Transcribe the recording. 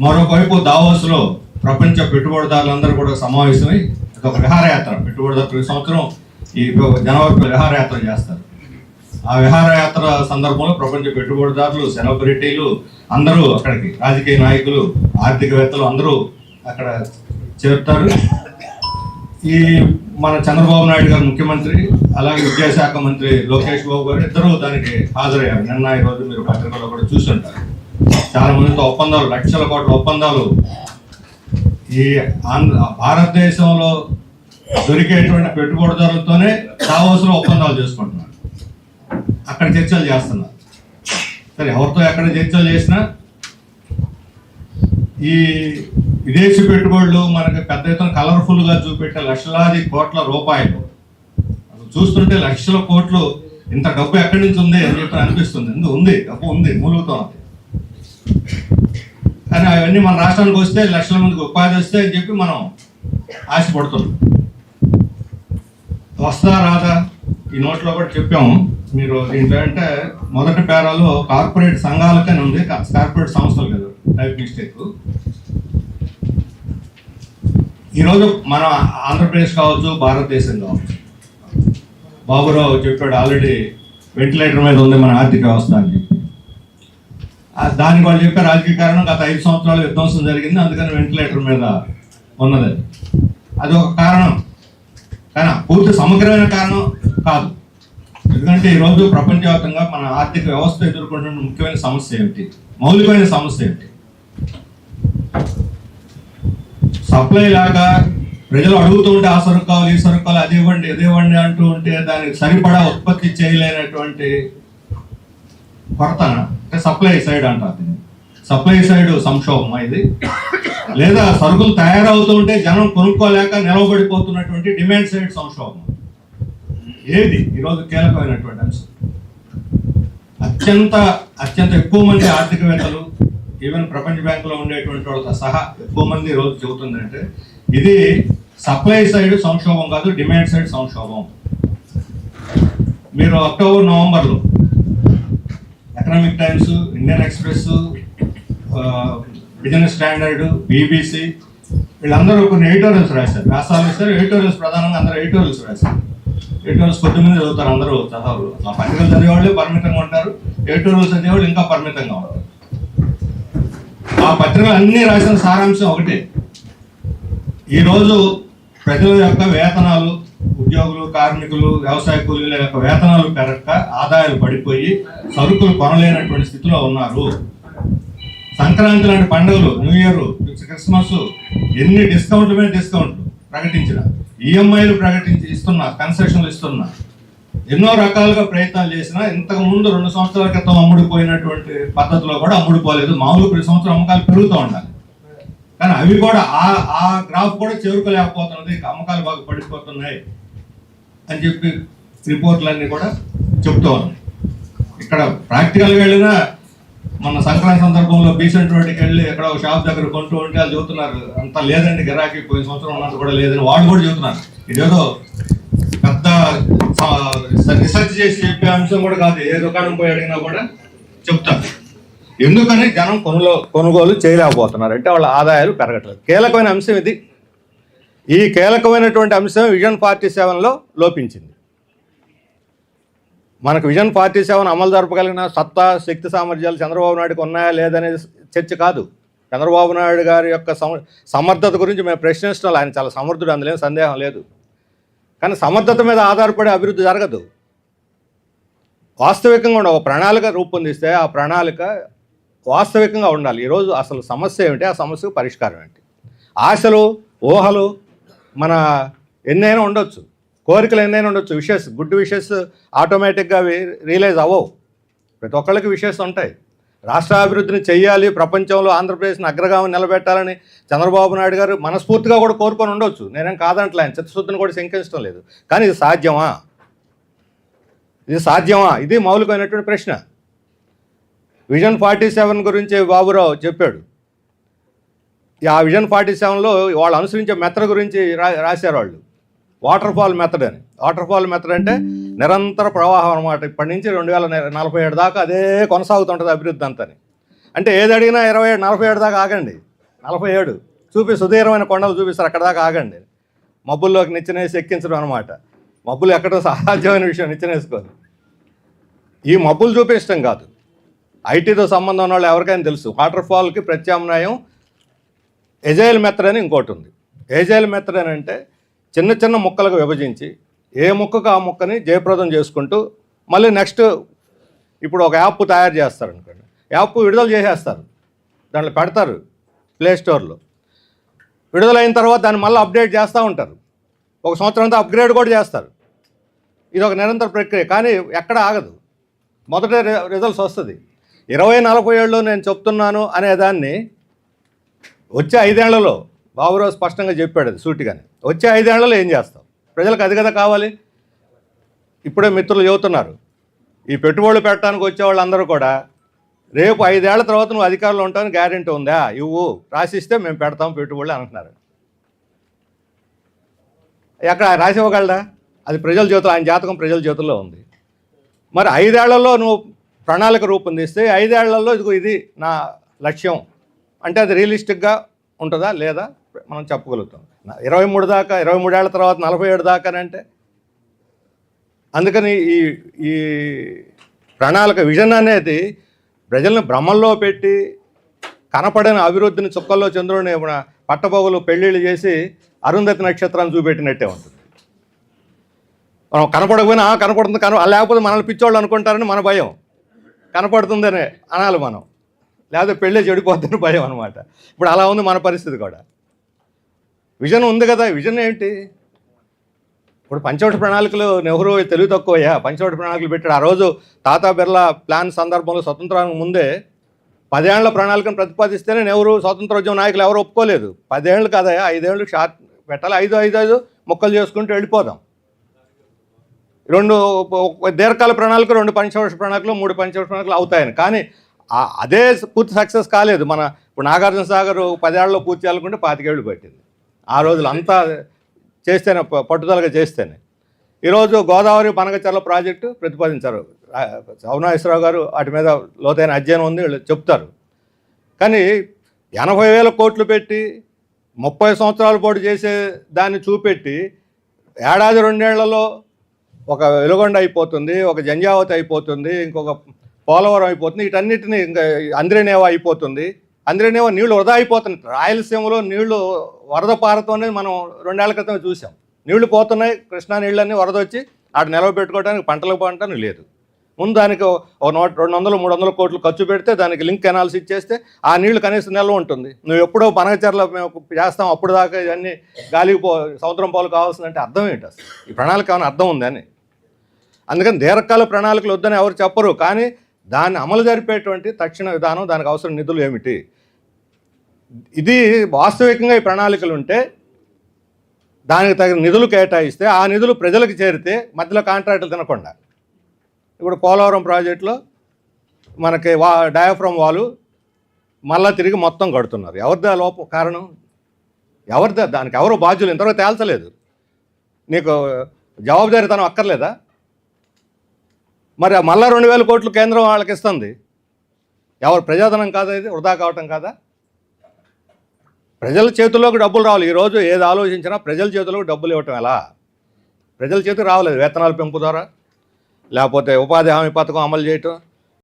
మరొకవైపు దావోస్లో ప్రపంచ పెట్టుబడిదారులందరూ కూడా సమావేశమై ఒక విహారయాత్ర, పెట్టుబడిదారు ప్రతి సంవత్సరం ఈ జనవరి విహారయాత్ర చేస్తారు. ఆ విహారయాత్ర సందర్భంలో ప్రపంచ పెట్టుబడిదారులు, సెలబ్రిటీలు అందరూ అక్కడికి, రాజకీయ నాయకులు, ఆర్థికవేత్తలు అందరూ అక్కడ చేరుతారు. ఈ మన చంద్రబాబు నాయుడు గారు ముఖ్యమంత్రి, అలాగే విద్యాశాఖ మంత్రి లోకేష్ బాబు గారు ఇద్దరు దానికి హాజరయ్యారు. నిన్న ఈరోజు మీరు పత్రికల్లో కూడా చూస్తుంటారు. చాలా మందితో ఒప్పందాలు, లక్షల కోట్ల ఒప్పందాలు ఈ భారతదేశంలో దొరికేటువంటి పెట్టుబడిదారులతోనే దావోస్లో ఒప్పందాలు చేసుకుంటున్నారు. అక్కడ చర్చలు చేస్తున్నారు. సరే, ఎవరితో ఎక్కడ చర్చలు చేసినా ఈ విదేశీ పెట్టుబడులు మనకు పెద్ద ఎత్తున కలర్ఫుల్గా చూపెట్టే లక్షలాది కోట్ల రూపాయలు చూస్తుంటే లక్షల కోట్లు, ఇంత డబ్బు ఎక్కడి నుంచి ఉంది అని చెప్పి అనిపిస్తుంది. ఉంది, డబ్బు ఉంది, మూలుగుతూ ఉంది. కానీ అవన్నీ మన రాష్ట్రానికి వస్తే లక్షల మందికి ఉపాధి వస్తే అని చెప్పి మనం ఆశపడుతున్నాం. వస్తా రాదా ఈ నోట్లో కూడా చెప్పాము. మీరు దీంట్లో అంటే మొదటి పేరాలో కార్పొరేట్ సంఘాలకని ఉంది, కార్పొరేట్ సంస్థలు కదా, టైప్ మిస్టేక్. ఈరోజు మన ఆంధ్రప్రదేశ్ కావచ్చు, భారతదేశం కావచ్చు, బాబురావు చెప్పాడు ఆల్రెడీ వెంటిలేటర్ మీద ఉంది మన ఆర్థిక వ్యవస్థ అని చెప్పి. దానికి వాళ్ళు చెప్పే రాజకీయ కారణం గత 5 సంవత్సరాలు విధ్వంసం జరిగింది, అందుకని వెంటిలేటర్ మీద ఉన్నది. అది ఒక కారణం, కానీ పూర్తి సమగ్రమైన కారణం కాదు. ఎందుకంటే ఈరోజు ప్రపంచవ్యాప్తంగా మన ఆర్థిక వ్యవస్థ ఎదుర్కొంటున్న ముఖ్యమైన సమస్య ఏమిటి, మౌలికమైన సమస్య ఏమిటి? సప్లై లాగా ప్రజలు అడుగుతూ ఉంటే ఆ సరుకు కావాలి, ఈ సరుకు కావాలి, అది ఇవ్వండి, ఇది ఇవ్వండి అంటూ ఉంటే దానికి సరిపడా ఉత్పత్తి చేయలేనటువంటి కొరతన, అంటే సప్లై సైడ్ అంటారు. సప్లై సైడ్ సంక్షోభం ఇది, లేదా సరుకులు తయారవుతూ ఉంటే జనం కొనుక్కోలేక నిలవబడిపోతున్నటువంటి డిమాండ్ సైడ్ సంక్షోభం. ఏది ఈరోజు కీలకమైనటువంటి అంశం. అత్యంత ఎక్కువ మంది ఆర్థికవేత్తలు, ఈవెన్ ప్రపంచ బ్యాంకులో ఉండేటువంటి వాళ్ళతో సహా ఎక్కువ మంది ఈరోజు చెబుతుందంటే ఇది సప్లై సైడ్ సంక్షోభం కాదు, డిమాండ్ సైడ్ సంక్షోభం. మీరు అక్టోబర్, నవంబర్లో economic times, Indian express, business standard, BBC వీళ్ళందరూ కొన్ని ఎడిటోరియల్స్ రాశారు. వ్యాసాలు ఇస్తారు, ఎడిటోరియల్స్ ప్రధానంగా అందరూ ఎడిటోరియల్స్ రాశారు. ఎడిటోరియల్స్ కొద్దిమంది చదువుతారు, అందరూ చదవరు. అట్లా పత్రికలు చదివేవాళ్ళు పరిమితంగా ఉంటారు, ఎడిటోరియల్స్ చదివేవాళ్ళు ఇంకా పరిమితంగా ఉంటారు. ఆ పత్రికలు అన్నీ రాసిన సారాంశం ఒకటే, ఈరోజు ప్రజల యొక్క వేతనాలు, ఉద్యోగులు, కార్మికులు, వ్యవసాయ కూలీల యొక్క వేతనాలు పెరగక ఆదాయాలు పడిపోయి సరుకులు కొనలేనటువంటి స్థితిలో ఉన్నారు. సంక్రాంతి లాంటి పండుగలు, న్యూ ఇయర్, క్రిస్మస్ ఎన్ని డిస్కౌంట్ల మీద డిస్కౌంట్లు ప్రకటించిన, ఈఎంఐలు ఇస్తున్నా, కన్సెషన్లు ఇస్తున్నా, ఎన్నో రకాలుగా ప్రయత్నాలు చేసినా ఇంతకు ముందు 2 సంవత్సరాల క్రితం అమ్ముడుపోయినటువంటి పద్ధతిలో కూడా అమ్ముడుపోలేదు. మామూలు ప్రతి సంవత్సరం అమ్మకాలు పెరుగుతూ ఉండాలి, కానీ అవి కూడా ఆ గ్రాఫ్ కూడా చేరుకోలేకపోతున్నది. అమ్మకాలు బాగా పడిపోతున్నాయి అని చెప్పి రిపోర్ట్లన్నీ కూడా చెప్తూ ఉన్నాయి. ఇక్కడ ప్రాక్టికల్గా వెళ్ళినా మన సంక్రాంతి సందర్భంలో బీసెంట్ రోడ్డుకి వెళ్ళి ఎక్కడ ఒక షాప్ దగ్గర కొంటూ ఉంటే వాళ్ళు చెబుతున్నారు అంత లేదండి, గిరాకీ పోయిన సంవత్సరం ఉన్నంత కూడా లేదని వాళ్ళు కూడా చెబుతున్నారు. ఇదేదో పెద్ద రీసెర్చ్ చేసి చెప్పే అంశం కూడా కాదు, ఏ దుకాణం పోయి అడిగినా కూడా చెప్తారు. ఎందుకని జనం కొనుగోలు చేయలేకపోతున్నారు అంటే వాళ్ళ ఆదాయాలు పెరగట్లేదు. కీలకమైన అంశం ఇది. ఈ కీలకమైనటువంటి అంశం విజన్ 47లో లోపించింది. మనకు విజన్ 47 అమలు జరపగలిగిన సత్తా, శక్తి, సామర్థ్యాలు చంద్రబాబు నాయుడుకి ఉన్నాయా లేదనేది చర్చ కాదు. చంద్రబాబు నాయుడు గారి యొక్క సమర్థత గురించి మేము ప్రశ్నిస్తున్నాం. ఆయన చాలా సమర్థుడు, అందులో సందేహం లేదు. కానీ సమర్థత మీద ఆధారపడే అభివృద్ధి జరగదు. వాస్తవికంగా ఒక ప్రణాళిక రూపొందిస్తే ఆ ప్రణాళిక వాస్తవికంగా ఉండాలి. ఈరోజు అసలు సమస్య ఏమిటి, ఆ సమస్యకు పరిష్కారం ఏంటి? ఆశలు, ఊహలు మన ఎన్నైనా ఉండొచ్చు, కోరికలు ఎన్నైనా ఉండొచ్చు, గుడ్ విషెస్ ఆటోమేటిక్గా రియలైజ్ అవ్వవు. ప్రతి ఒక్కళ్ళకి విషెస్ ఉంటాయి. రాష్ట్ర అభివృద్ధిని చెయ్యాలి, ప్రపంచంలో ఆంధ్రప్రదేశ్ని అగ్రగామి నిలబెట్టాలని చంద్రబాబు నాయుడు గారు మనస్ఫూర్తిగా కూడా కోరుకొని ఉండొచ్చు. నేనేం కాదంటలే, ఆయన చిత్తశుద్ధిని కూడా శంకించడం లేదు. కానీ ఇది సాధ్యమా? ఇది మౌలికమైనటువంటి ప్రశ్న. విజన్ 47 గురించి బాబురావు చెప్పాడు. ఆ విజన్ 47లో వాళ్ళు అనుసరించే మెథడ్ గురించి రాశారు వాళ్ళు. వాటర్ ఫాల్ మెథడ్ అని. వాటర్ ఫాల్ మెథడ్ అంటే నిరంతర ప్రవాహం అనమాట. ఇప్పటి నుంచి 2047 దాకా అదే కొనసాగుతుంటుంది అభివృద్ధి అంతని. అంటే ఏది అడిగినా 27-47 దాకా ఆగండి, 47 సుదీర్ఘమైన కొండలు చూపిస్తారు, అక్కడ దాకా ఆగండి. మబ్బుల్లోకి నిచ్చెనేసి ఎక్కించడం అనమాట. మబ్బులు ఎక్కడం సహజమైన విషయం, నిచ్చెనేసుకోదు. ఈ మబ్బులు చూపించడం కాదు, ఐటీతో సంబంధం ఉన్న వాళ్ళు ఎవరికైనా తెలుసు, వాటర్ ఫాల్కి ప్రత్యామ్నాయం ఎజైల్ మెథడ్ అని ఇంకోటి ఉంది. ఎజైల్ మెథడ్ అని అంటే చిన్న చిన్న ముక్కలకు విభజించి ఏ ముక్కకు ఆ ముక్కని జయప్రదం చేసుకుంటూ మళ్ళీ నెక్స్ట్ ఇప్పుడు ఒక యాప్ తయారు చేస్తారు అనుకోండి, యాప్ విడుదల చేసేస్తారు, దాంట్లో పెడతారు ప్లే స్టోర్లో. విడుదలైన తర్వాత దాన్ని మళ్ళీ అప్డేట్ చేస్తూ ఉంటారు, ఒక సంవత్సరం అంతా అప్గ్రేడ్ కూడా చేస్తారు. ఇది ఒక నిరంతర ప్రక్రియ, కానీ ఎక్కడ ఆగదు, మొదట రిజల్ట్స్ వస్తుంది. 20-40 ఏళ్ళలో నేను చెప్తున్నాను అనేదాన్ని వచ్చే 5 ఏళ్లలో బాబురావు స్పష్టంగా చెప్పాడు, అది సూటిగానే. వచ్చే 5 ఏళ్లలో ఏం చేస్తాం? ప్రజలకు అది కదా కావాలి. ఇప్పుడే మిత్రులు చెబుతున్నారు, ఈ పెట్టుబడులు పెట్టడానికి వచ్చే వాళ్ళందరూ కూడా రేపు 5 ఏళ్ల తర్వాత నువ్వు అధికారంలో ఉంటావని గ్యారెంటీ ఉందా, ఇవ్వు, రాసిస్తే మేము పెడతాం పెట్టుబడులు అంటున్నారు. ఎక్కడ రాసి ఇవ్వగలడా? అది ప్రజల చేతుల్లో, ఆయన జాతకం ప్రజల చేతుల్లో ఉంది. మరి 5 ఏళ్లలో నువ్వు ప్రణాళిక రూపొందిస్తే 5 ఏళ్లలో ఇదిగో ఇది నా లక్ష్యం అంటే అది రియలిస్టిక్గా ఉంటుందా లేదా మనం చెప్పగలుగుతాం. 23 దాకా, 23 ఏళ్ల తర్వాత 47 దాకానంటే, అందుకని ఈ ప్రణాళిక విజన్ అనేది ప్రజలను భ్రమల్లో పెట్టి కనపడని అభివృద్ధిని చుక్కల్లో చంద్రుడిని పట్టబోగులు పెళ్ళిళ్ళు చేసి అరుంధతి నక్షత్రాన్ని చూపెట్టినట్టే ఉంటుంది. మనం కనపడకపోయినా కనపడుతుంది, లేకపోతే మనల్ని పిచ్చోళ్ళు అనుకుంటారని మన భయం, కనపడుతుందనే అనాలి మనం, లేకపోతే పెళ్ళి చెడిపోద్దని భయం అనమాట. ఇప్పుడు అలా ఉంది మన పరిస్థితి కూడా. విజన్ ఉంది కదా, విజన్ ఏంటి? ఇప్పుడు పంచవటి ప్రణాళికలు నెహ్రూ తెలివి తక్కువయ్యా, పంచవటి ప్రణాళికలు పెట్టాడు. ఆ రోజు తాతా బిర్లా ప్లాన్ సందర్భంలో స్వతంత్రానికి ముందే 10 ఏళ్ల ప్రణాళికను ప్రతిపాదిస్తేనే నెహ్రూ స్వాతంత్రోద్యమ నాయకులు ఎవరు ఒప్పుకోలేదు. 10 ఏళ్ళు కాదయా, 5 ఏళ్ళు షార్ట్ పెట్టాలి, 5 ముక్కలు చేసుకుంటూ వెళ్ళిపోదాం. 2 దీర్ఘకాల ప్రణాళిక, 2 పంచవర్ష ప్రణాళికలు, 3 పంచవర్ష ప్రణాళికలు అవుతాయని. కానీ అదే పూర్తి సక్సెస్ కాలేదు. ఇప్పుడు నాగార్జున సాగర్ 10 ఏళ్లలో పూర్తి చేయాలనుకుంటే 25 ఏళ్ళు పట్టింది. ఆ రోజులు అంతా చేస్తేనే, పట్టుదలగా చేస్తేనే. ఈరోజు గోదావరి పనగచర్ల ప్రాజెక్టు ప్రతిపాదించారు, సౌనాశ్వరరావు గారు వాటి మీద లోతైన అధ్యయనం ఉంది, వీళ్ళు చెప్తారు. కానీ 80,000 కోట్లు పెట్టి 30 సంవత్సరాల పాటు చేసే దాన్ని చూపెట్టి ఏడాది 2 ఏళ్లలో ఒక వెలుగొండ అయిపోతుంది, ఒక జంజావతి అయిపోతుంది, ఇంకొక పోలవరం అయిపోతుంది, వీటన్నిటిని ఇంకా అంద్రేనేవా అయిపోతుంది. అంద్రేనేవా నీళ్లు వృధా అయిపోతున్నాయి. రాయలసీమలో నీళ్లు వరద పారతం అనేది మనం 2 ఏళ్ల క్రితం చూసాం. నీళ్లు పోతున్నాయి, కృష్ణా నీళ్ళన్నీ వరద వచ్చి ఆడ నిలవబెట్టుకోవడానికి పంటలకు పంటను లేదు. ముందు దానికి ఒక 200-300 కోట్లు ఖర్చు పెడితే దానికి లింక్ కెనాల్స్ ఇచ్చేస్తే ఆ నీళ్లు కనీసం నిల్వ ఉంటుంది. నువ్వు ఎప్పుడో పనగచర్ల మేము చేస్తాం, అప్పుడు దాకా ఇవన్నీ గాలికి సముద్రం పాలు కావాల్సిందంటే అర్థం ఏంటి అసలు? ఈ ప్రణాళిక ఏమైనా అర్థం ఉందని. అందుకని దీర్ఘకాల ప్రణాళికలు వద్దని ఎవరు చెప్పరు, కానీ దాన్ని అమలు జరిపేటువంటి తక్షణ విధానం, దానికి అవసరం నిధులు ఏమిటి, ఇది వాస్తవికంగా ఈ ప్రణాళికలు ఉంటే దానికి తగిన నిధులు కేటాయిస్తే ఆ నిధులు ప్రజలకు చేరితే మధ్యలో కాంట్రాక్టులు తినకుండా. ఇప్పుడు పోలవరం ప్రాజెక్టులో మనకి డయాఫ్రమ్ వాలు మళ్ళా తిరిగి మొత్తం కడుతున్నారు. ఎవరిదా లోపం కారణం? ఎవరిదా? దానికి ఎవరు బాధ్యులు ఇంతవరకు తేల్చలేదు. నీకు జవాబుదారీతనం అక్కర్లేదా? మరి మళ్ళా 2,000 కోట్లు కేంద్రం వాళ్ళకి ఇస్తుంది. ఎవరు ప్రజాధనం కాదా? ఇది వృధా కావటం కాదా? ప్రజల చేతుల్లోకి డబ్బులు రావాలి. ఈరోజు ఏది ఆలోచించినా ప్రజల చేతుల్లోకి డబ్బులు ఇవ్వటం ఎలా? ప్రజల చేతికి రావలేదు. వేతనాల పెంపు ద్వారా, లేకపోతే ఉపాధి హామీ పథకం అమలు చేయటం,